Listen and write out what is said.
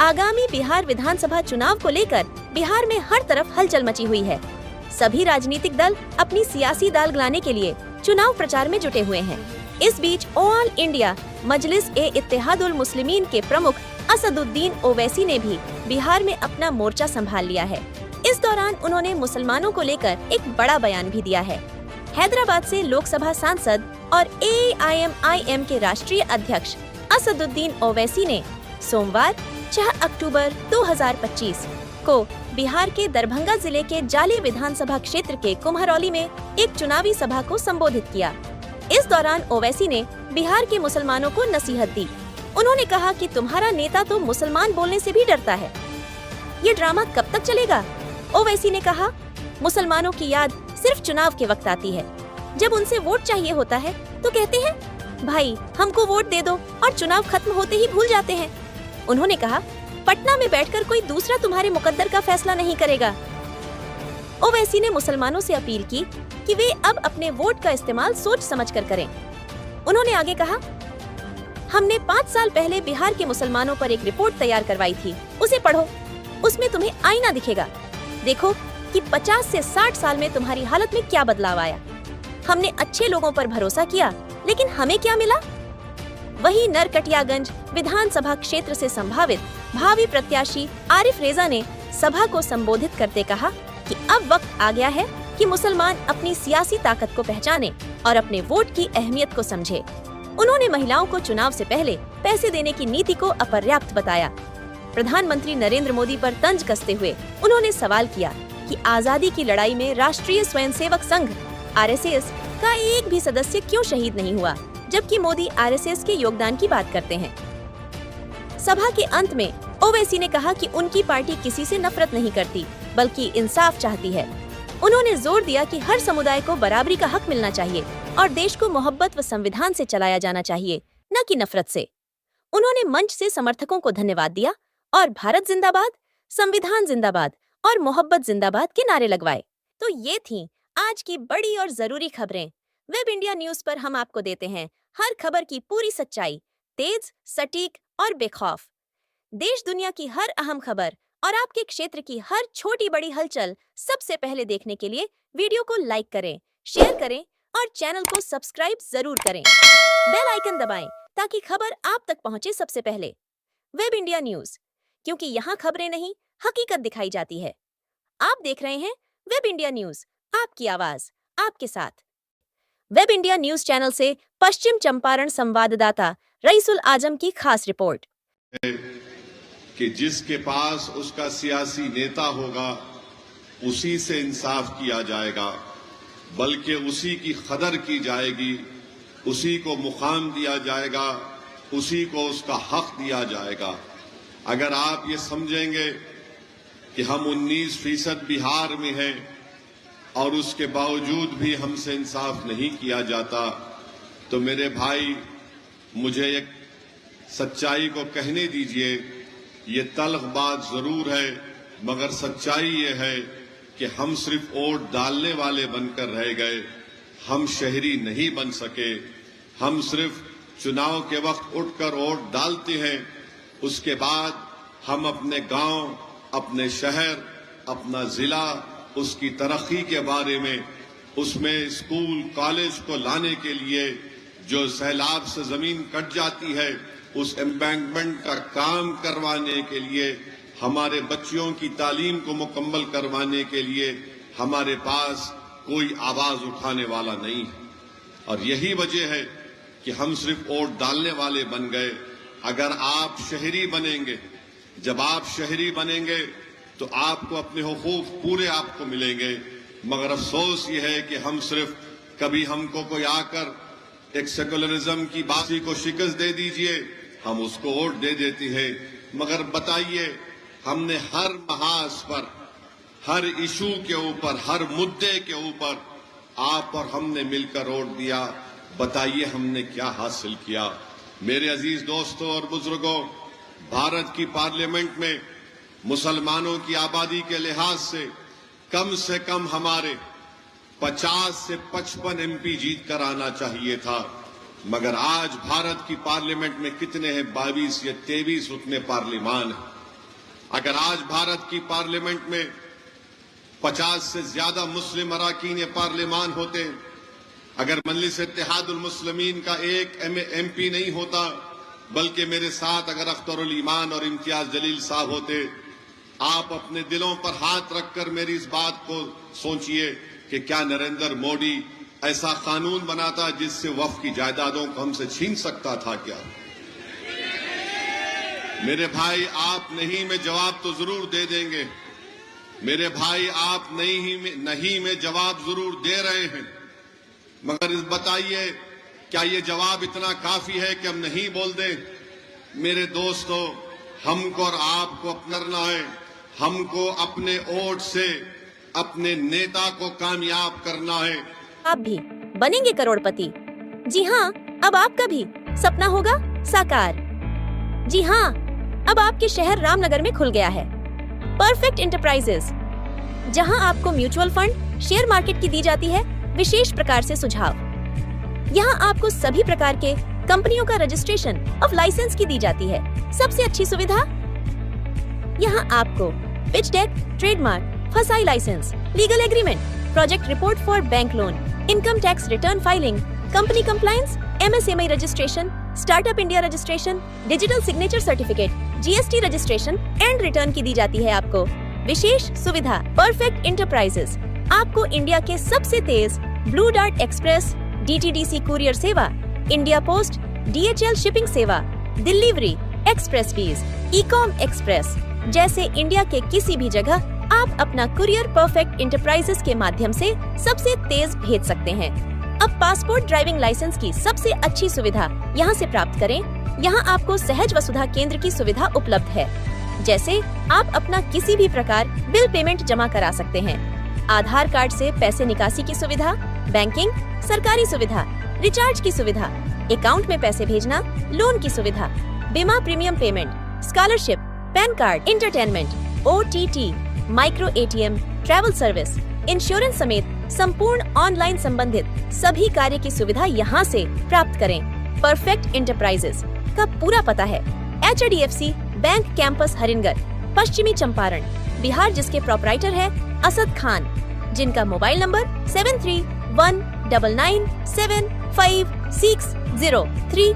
आगामी बिहार विधानसभा चुनाव को लेकर बिहार में हर तरफ हलचल मची हुई है। सभी राजनीतिक दल अपनी सियासी दाल गलाने के लिए चुनाव प्रचार में जुटे हुए हैं। इस बीच ऑल इंडिया मजलिस-ए-इत्तेहादुल मुस्लिमीन के प्रमुख असदुद्दीन ओवैसी ने भी बिहार में अपना मोर्चा संभाल लिया है। इस दौरान उन्होंने मुसलमानों को लेकर एक बड़ा बयान भी दिया है। हैदराबाद से लोकसभा सांसद और AIMIM के राष्ट्रीय अध्यक्ष असदुद्दीन ओवैसी ने सोमवार 6 अक्टूबर 2025 को बिहार के दरभंगा जिले के जाले विधानसभा क्षेत्र के कुम्हरौली में एक चुनावी सभा को संबोधित किया। इस दौरान ओवैसी ने बिहार के मुसलमानों को नसीहत दी। उन्होंने कहा कि तुम्हारा नेता तो मुसलमान बोलने से भी डरता है। ये ड्रामा कब तक चलेगा? ओवैसी ने कहा, मुसलमानों की याद सिर्फ चुनाव के वक्त आती है। जब उनसे वोट चाहिए होता है तो कहते हैं, भाई हमको वोट दे दो, और चुनाव खत्म होते ही भूल जाते हैं। उन्होंने कहा, पटना में बैठकर कोई दूसरा तुम्हारे मुकद्दर का फैसला नहीं करेगा। ओवैसी ने मुसलमानों से अपील की कि वे अब अपने वोट का इस्तेमाल सोच समझकर करें। उन्होंने आगे कहा, हमने 5 साल पहले बिहार के मुसलमानों पर एक रिपोर्ट तैयार करवाई थी, उसे पढ़ो। उसमें तुम्हें आईना दिखेगा। देखो कि 50 से 60 साल में तुम्हारी हालत में क्या बदलाव आया। हमने अच्छे लोगों पर भरोसा किया, लेकिन हमें क्या मिला? वही नरकटियागंज विधानसभा क्षेत्र से संभावित भावी प्रत्याशी आरिफ रेजा ने सभा को संबोधित करते कहा कि अब वक्त आ गया है कि मुसलमान अपनी सियासी ताकत को पहचाने और अपने वोट की अहमियत को समझे। उन्होंने महिलाओं को चुनाव से पहले पैसे देने की नीति को अपर्याप्त बताया। प्रधानमंत्री नरेंद्र मोदी पर तंज कसते हुए उन्होंने सवाल किया कि आजादी की लड़ाई में राष्ट्रीय स्वयंसेवक संघ RSS का एक भी सदस्य क्यों शहीद नहीं हुआ, जबकि मोदी RSS के योगदान की बात करते हैं। सभा के अंत में ओवैसी ने कहा कि उनकी पार्टी किसी से नफरत नहीं करती, बल्कि इंसाफ चाहती है। उन्होंने जोर दिया कि हर समुदाय को बराबरी का हक मिलना चाहिए और देश को मोहब्बत व संविधान से चलाया जाना चाहिए, न कि नफरत से। उन्होंने मंच से समर्थकों को धन्यवाद दिया और भारत जिंदाबाद, संविधान जिंदाबाद और मोहब्बत जिंदाबाद के नारे लगवाए। तो ये थीं आज की बड़ी और जरूरी खबरें। वेब इंडिया न्यूज पर हम आपको देते हैं हर खबर की पूरी सच्चाई, तेज, सटीक और बेखौफ। देश दुनिया की हर अहम खबर और आपके क्षेत्र की हर छोटी बड़ी हलचल सबसे पहले देखने के लिए वीडियो को लाइक करें, शेयर करें और चैनल को सब्सक्राइब जरूर करें। बेल आइकन दबाएं ताकि खबर आप तक पहुंचे सबसे पहले। वेब इंडिया न्यूज, क्योंकि यहाँ खबरें नहीं, हकीकत दिखाई जाती है। आप देख रहे हैं वेब इंडिया न्यूज, आपकी आवाज आपके साथ। वेब इंडिया न्यूज चैनल से पश्चिम चंपारण संवाददाता रईसुल आजम की खास रिपोर्ट। कि जिसके पास उसका सियासी नेता होगा उसी से इंसाफ किया जाएगा, बल्कि उसी की कदर की जाएगी, उसी को मुकाम दिया जाएगा, उसी को उसका हक दिया जाएगा। अगर आप ये समझेंगे कि हम 19% बिहार में हैं और उसके बावजूद भी हमसे इंसाफ नहीं किया जाता, तो मेरे भाई मुझे एक सच्चाई को कहने दीजिए। ये तल्ख बात जरूर है, मगर सच्चाई ये है कि हम सिर्फ वोट डालने वाले बनकर रह गए, हम शहरी नहीं बन सके। हम सिर्फ चुनाव के वक्त उठकर वोट डालते हैं, उसके बाद हम अपने गांव, अपने शहर, अपना जिला, उसकी तरक्की के बारे में, उसमें स्कूल कॉलेज को लाने के लिए जो सैलाब से जमीन कट जाती है, उस एम्बैंकमेंट का काम करवाने के लिए, हमारे बच्चियों की तालीम को मुकम्मल करवाने के लिए हमारे पास कोई आवाज उठाने वाला नहीं है। और यही वजह है कि हम सिर्फ वोट डालने वाले बन गए। अगर आप शहरी बनेंगे, जब आप शहरी बनेंगे तो आपको अपने हुकूक पूरे आपको मिलेंगे। मगर अफसोस ये है कि हम सिर्फ, कभी हमको कोई आकर एक सेकुलरिज्म की बाती को शिकस्त दे दीजिए, हम उसको वोट दे देती है। मगर बताइए, हमने हर महाज पर, हर इशू के ऊपर, हर मुद्दे के ऊपर आप और हमने मिलकर वोट दिया। बताइए हमने क्या हासिल किया? मेरे अजीज दोस्तों और बुजुर्गों, भारत की पार्लियामेंट में मुसलमानों की आबादी के लिहाज से कम हमारे 50 से 55 MP जीत कर आना चाहिए था। मगर आज भारत की पार्लियामेंट में कितने हैं? 22 या 23 रुकने पार्लिमान है। अगर आज भारत की पार्लियामेंट में 50 से ज्यादा मुस्लिम अरकान पार्लियामान होते, अगर मजलिस इत्तेहादुल मुस्लिमीन का एक MP नहीं होता, बल्कि मेरे साथ अगर अख्तरुल ईमान और इम्तियाज जलील साहब होते, आप अपने दिलों पर हाथ रखकर मेरी इस बात को सोचिए कि क्या नरेंद्र मोदी ऐसा कानून बनाता जिससे वक्फ की जायदादों को हमसे छीन सकता था क्या? मेरे भाई, आप नहीं में जवाब तो जरूर दे देंगे। मेरे भाई, आप नहीं में जवाब जरूर दे रहे हैं, मगर इस बताइए, क्या ये जवाब इतना काफी है कि हम नहीं बोल दें? मेरे दोस्तों, हमको और आपको अपनाना है। हमको अपने वोट से अपने नेता को कामयाब करना है। आप भी बनेंगे करोड़पति। जी हाँ, अब आपका भी सपना होगा साकार। जी हाँ, अब आपके शहर रामनगर में खुल गया है परफेक्ट इंटरप्राइजेस, जहां आपको म्यूचुअल फंड, शेयर मार्केट की दी जाती है विशेष प्रकार से सुझाव। यहां आपको सभी प्रकार के कंपनियों का रजिस्ट्रेशन ऑफ लाइसेंस की दी जाती है। सबसे अच्छी सुविधा, यहां आपको pitch deck, trademark, FSSAI licence, legal agreement, project report for bank loan, income tax return filing, company compliance, MSME registration, startup India registration, digital signature certificate, GST registration and return की दी जाती है आपको विशेष सुविधा। परफेक्ट इंटरप्राइजेस आपको India के सबसे तेज Blue Dart Express, DTDC courier सेवा, इंडिया पोस्ट, DHL शिपिंग सेवा, delivery, express fees, Ecom Express जैसे इंडिया के किसी भी जगह आप अपना कुरियर परफेक्ट इंटरप्राइजेस के माध्यम से सबसे तेज भेज सकते हैं। अब पासपोर्ट, ड्राइविंग लाइसेंस की सबसे अच्छी सुविधा यहाँ से प्राप्त करें। यहाँ आपको सहज वसुधा केंद्र की सुविधा उपलब्ध है, जैसे आप अपना किसी भी प्रकार बिल पेमेंट जमा करा सकते हैं, आधार कार्ड से पैसे निकासी की सुविधा, बैंकिंग, सरकारी सुविधा, रिचार्ज की सुविधा, अकाउंट में पैसे भेजना, लोन की सुविधा, बीमा premium payment, scholarship, pan card, entertainment, OTT, micro ATM, travel service, insurance समेत संपूर्ण ऑनलाइन संबंधित सभी कार्य की सुविधा यहाँ से प्राप्त करें। परफेक्ट इंटरप्राइजेस का पूरा पता है HDFC बैंक कैंपस हरिनगर, पश्चिमी चंपारण, बिहार, जिसके प्रोपराइटर है असद खान, जिनका मोबाइल नंबर 7319975603